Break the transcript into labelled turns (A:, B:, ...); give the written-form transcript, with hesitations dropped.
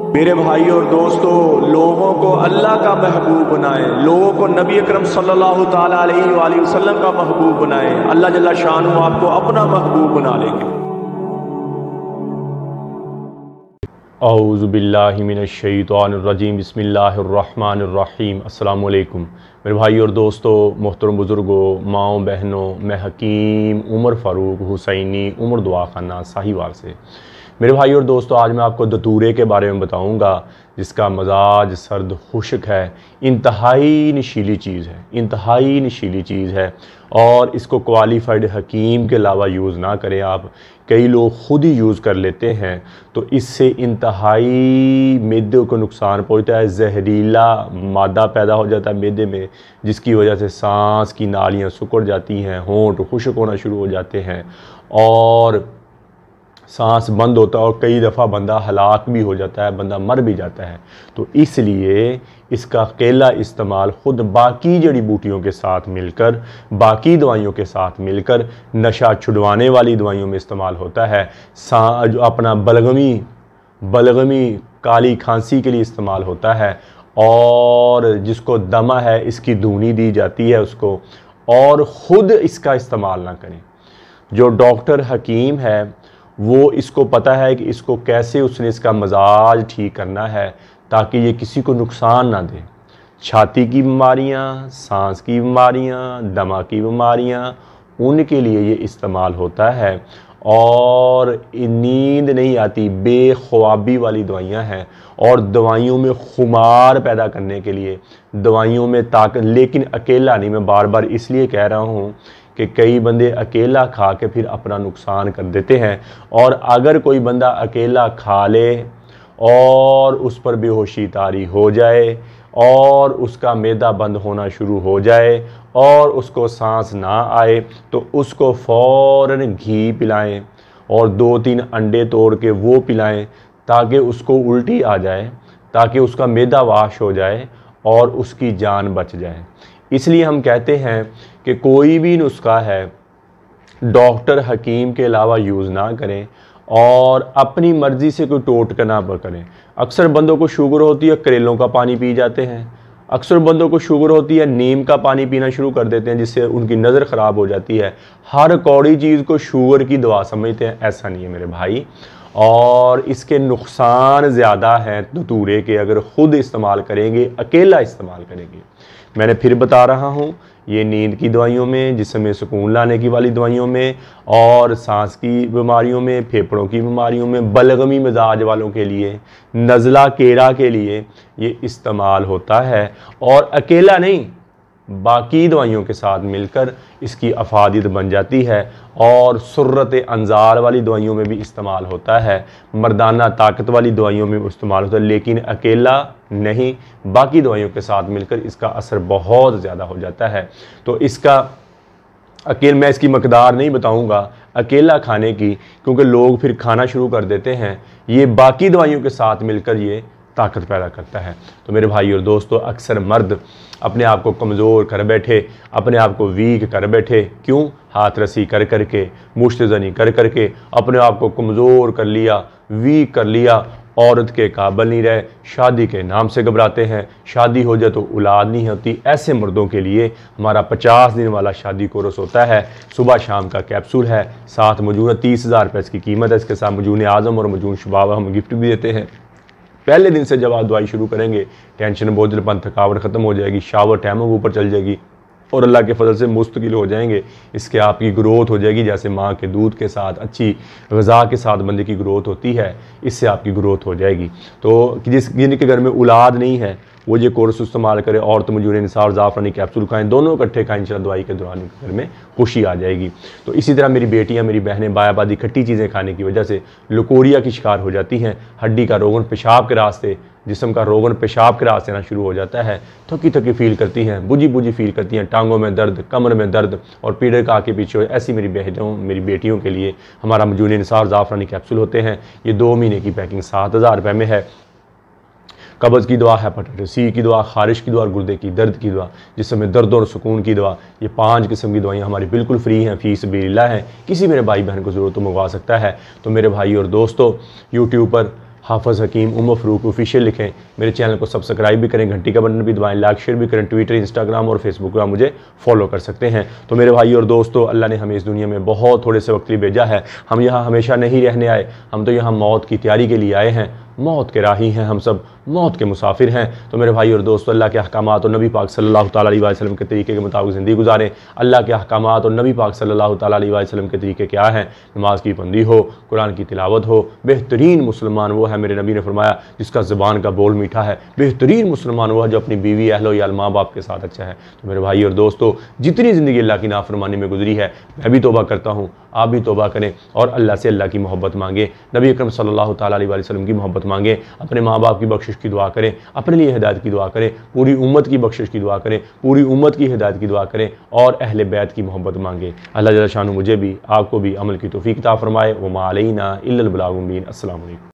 A: मेरे भाई और दोस्तों, लोगों को अल्लाह का महबूब बनाए, लोगों को नबी अकरम सल्लल्लाहु ताला अलैहि वसल्लम का महबूब बनाए। अल्लाह जल्ला शान आपको अपना महबूब बना लेंगे। औज़ु बिल्लाहि मिनश शैतानिर रजीम, बिस्मिल्लाहिर रहमानिर रहीम। अस्सलामु अलैकुम मेरे भाई और दोस्तों, मोहतरम बुज़ुर्गों, माओ बहनों, मैं हकीम उमर फ़ारूक हुसैनी उमर दुआ खाना साहिवाल से। मेरे भाई और दोस्तों, आज मैं आपको दतूरे के बारे में बताऊंगा, जिसका मजाज सर्द खुश्क है, इंतहाई नशीली चीज़ है, इंतहाई नशीली चीज़ है। और इसको क्वालिफाइड हकीम के अलावा यूज़ ना करें आप। कई लोग ख़ुद ही यूज़ कर लेते हैं, तो इससे इंतहाई मैदे को नुकसान पहुंचता है। जहरीला मादा पैदा हो जाता है मैदे में, जिसकी वजह से सांस की नालियाँ सिकुड़ जाती हैं, होंठ खुश्क होना शुरू हो जाते हैं और सांस बंद होता है और कई दफ़ा बंदा हलाक भी हो जाता है, बंदा मर भी जाता है। तो इसलिए इसका अकेला इस्तेमाल ख़ुद बाकी जड़ी बूटियों के साथ मिलकर, बाकी दवाइयों के साथ मिलकर नशा छुड़वाने वाली दवाइयों में इस्तेमाल होता है। जो अपना बलगमी काली खांसी के लिए इस्तेमाल होता है, और जिसको दमा है इसकी धूनी दी जाती है उसको, और ख़ुद इसका इस्तेमाल ना करें। जो डॉक्टर हकीम है वो इसको पता है कि इसको कैसे उसने इसका मजाज ठीक करना है ताकि ये किसी को नुकसान ना दे। छाती की बीमारियाँ, सांस की बीमारियाँ, दमा की बीमारियाँ, उनके लिए ये इस्तेमाल होता है। और नींद नहीं आती, बेख्वाबी वाली दवाइयाँ हैं, और दवाइयों में खुमार पैदा करने के लिए, दवाइयों में ताकत, लेकिन अकेला नहीं। मैं बार बार इसलिए कह रहा हूँ कि कई बंदे अकेला खा के फिर अपना नुकसान कर देते हैं। और अगर कोई बंदा अकेला खा ले और उस पर बेहोशी तारी हो जाए और उसका मैदा बंद होना शुरू हो जाए और उसको सांस ना आए, तो उसको फ़ौरन घी पिलाएं और 2-3 अंडे तोड़ के वो पिलाएं, ताकि उसको उल्टी आ जाए, ताकि उसका मैदा वाश हो जाए और उसकी जान बच जाए। इसलिए हम कहते हैं कि कोई भी नुस्खा है डॉक्टर हकीम के अलावा यूज़ ना करें, और अपनी मर्ज़ी से कोई टोटका ना करें। अक्सर बंदों को शुगर होती है, करेलों का पानी पी जाते हैं। अक्सर बंदों को शुगर होती है, नीम का पानी पीना शुरू कर देते हैं, जिससे उनकी नज़र ख़राब हो जाती है। हर कौड़ी चीज़ को शुगर की दवा समझते हैं, ऐसा नहीं है मेरे भाई। और इसके नुकसान ज़्यादा हैं धतूरे के, अगर ख़ुद इस्तेमाल करेंगे, अकेला इस्तेमाल करेंगे। मैंने फिर बता रहा हूँ, ये नींद की दवाइयों में, जिसमें सुकून लाने की वाली दवाइयों में, और सांस की बीमारियों में, फेफड़ों की बीमारियों में, बलगमी मिजाज वालों के लिए, नज़ला केरा के लिए ये इस्तेमाल होता है। और अकेला नहीं, बाकी दवाइयों के साथ मिलकर इसकी अफादियत बन जाती है। और सुर्रत अंजार वाली दवाइयों में भी इस्तेमाल होता है, मर्दाना ताकत वाली दवाइयों में भी इस्तेमाल होता है, लेकिन अकेला नहीं, बाकी दवाइयों के साथ मिलकर इसका असर बहुत ज़्यादा हो जाता है। तो मैं इसकी मकदार नहीं बताऊंगा अकेला खाने की, क्योंकि लोग फिर खाना शुरू कर देते हैं। ये बाकी दवाइयों के साथ मिलकर ये ताकत पैदा करता है। तो मेरे भाई और दोस्तों, अक्सर मर्द अपने आप को कमज़ोर कर बैठे, अपने आप को वीक कर बैठे। क्यों? हाथ रसी कर करके, मुश्तज़नी कर करके अपने आप को कमज़ोर कर लिया, वीक कर लिया, औरत के काबिल नहीं रहे, शादी के नाम से घबराते हैं, शादी हो जाए तो औलाद नहीं होती। ऐसे मर्दों के लिए हमारा 50 दिन वाला शादी कोर्स होता है, सुबह शाम का कैप्सूल है, साथ मजून 30,000 रुपये इसकी कीमत है। इसके साथ मजून आज़म और मजून शुबाब हम गिफ्ट भी देते हैं। पहले दिन से जब आप दवाई शुरू करेंगे, टेंशन बोझलपन थकावट ख़त्म हो जाएगी, शावर टाइमों के ऊपर चल जाएगी, और अल्लाह के फजल से मुस्तकिल हो जाएंगे। इसके आपकी ग्रोथ हो जाएगी, जैसे माँ के दूध के साथ, अच्छी ग़िज़ा के साथ बंदे की ग्रोथ होती है, इससे आपकी ग्रोथ हो जाएगी। तो जिनके घर में औलाद नहीं है वो ये कोर्स इस्तेमाल करें, और तो मजून निसार ज़ाफ़रानी कैप्सूल खाएँ, दोनों इकट्ठे खाएँ, इंशाअल्लाह दवाई के दौरान घर में खुशी आ जाएगी। तो इसी तरह मेरी बेटियाँ, मेरी बहनें बायाबादी खट्टी चीज़ें खाने की वजह से लकोरिया की शिकार हो जाती हैं। हड्डी का रोगन पेशाब के रास्ते, जिस्म का रोगन पेशाब के रास्ते आना शुरू हो जाता है। थकी थकी फील करती हैं, बुझी बुझी फील करती हैं, टांगों में दर्द, कमर में दर्द और पीड़े का आगे पीछे। ऐसी मेरी बहनों, मेरी बेटियों के लिए हमारा मजून निसार ज़ाफ़रानी कैप्सूल होते हैं। ये 2 महीने की पैकिंग 7,000 रुपये में है। कब्ज़ की दुआ, हेपेटाइटिस सी की दुआ, खारिश की दुआ और गुर्दे की दर्द की दुआ, जिसमें दर्द और सुकून की दुआ, ये 5 किस्म की दवाइयाँ हमारी बिल्कुल फ्री हैं, फ़ी सबिलिल्लाह हैं। किसी मेरे भाई बहन को ज़रूरत तो मंगवा सकता है। तो मेरे भाई और दोस्तों, यूट्यूब पर हाफ़िज़ हकीम उमर फ़ारूक ऑफिशियल लिखें, मेरे चैनल को सब्सक्राइब भी करें, घंटी का बटन भी दबाएं, लाइक शेयर भी करें, ट्विटर, इंस्टाग्राम और फेसबुक पर मुझे फॉलो कर सकते हैं। तो मेरे भाई और दोस्तों, अल्लाह ने हमें इस दुनिया में बहुत थोड़े से वक्त के लिए भेजा है। हम यहाँ हमेशा नहीं रहने आए, हम तो यहाँ मौत की तैयारी के लिए आए हैं। मौत के राही हैं हम सब, मौत के मुसाफिर हैं। तो मेरे भाई और दोस्तों, अल्लाह के अहकामात और नबी पाक सल्लल्लाहु ताला अलैहि वसल्लम के तरीके के मुताबिक ज़िंदगी गुजारें। अल्लाह के अहकामात और नबी पाक सल्लल्लाहु ताला अलैहि वसल्लम के तरीके क्या हैं? नमाज की पाबंदी हो, कुरान की तिलावत हो। बेहतरीन मुसलमान वो है, मेरे नबी ने फरमाया, जिसका ज़बान का बोल मीठा है। बेहतरीन मुसलमान वो है जो अपनी बीवी, अहलो या माँ बाप के साथ अच्छा है। तो मेरे भाई और दोस्तों, जितनी ज़िंदगी अल्लाह की नाफरमानी में गुजरी है, मैं भी तौबा करता हूँ, आप भी तौबा करें और अल्लाह से अल्लाह की मोहब्बत मांगें, नबी अकरम सल्लल्लाहु ताला अलैहि वसल्लम की मोहब्बत मांगें, अपने माँ बाप की बख्शिश की दुआ करें, अपने लिए हिदायत की दुआ करें, पूरी उम्मत की बख्शिश की दुआ करें, पूरी उम्मत की हिदायत की दुआ करें और अहले बैत की मोहब्बत मांगें। अल्लाह जल्ल शानु मुझे भी, आपको भी अमल की तौफीक अता फरमाए। व मा अलैना इल्लल बलागुल मुबीन। अस्सलामु अलैकुम।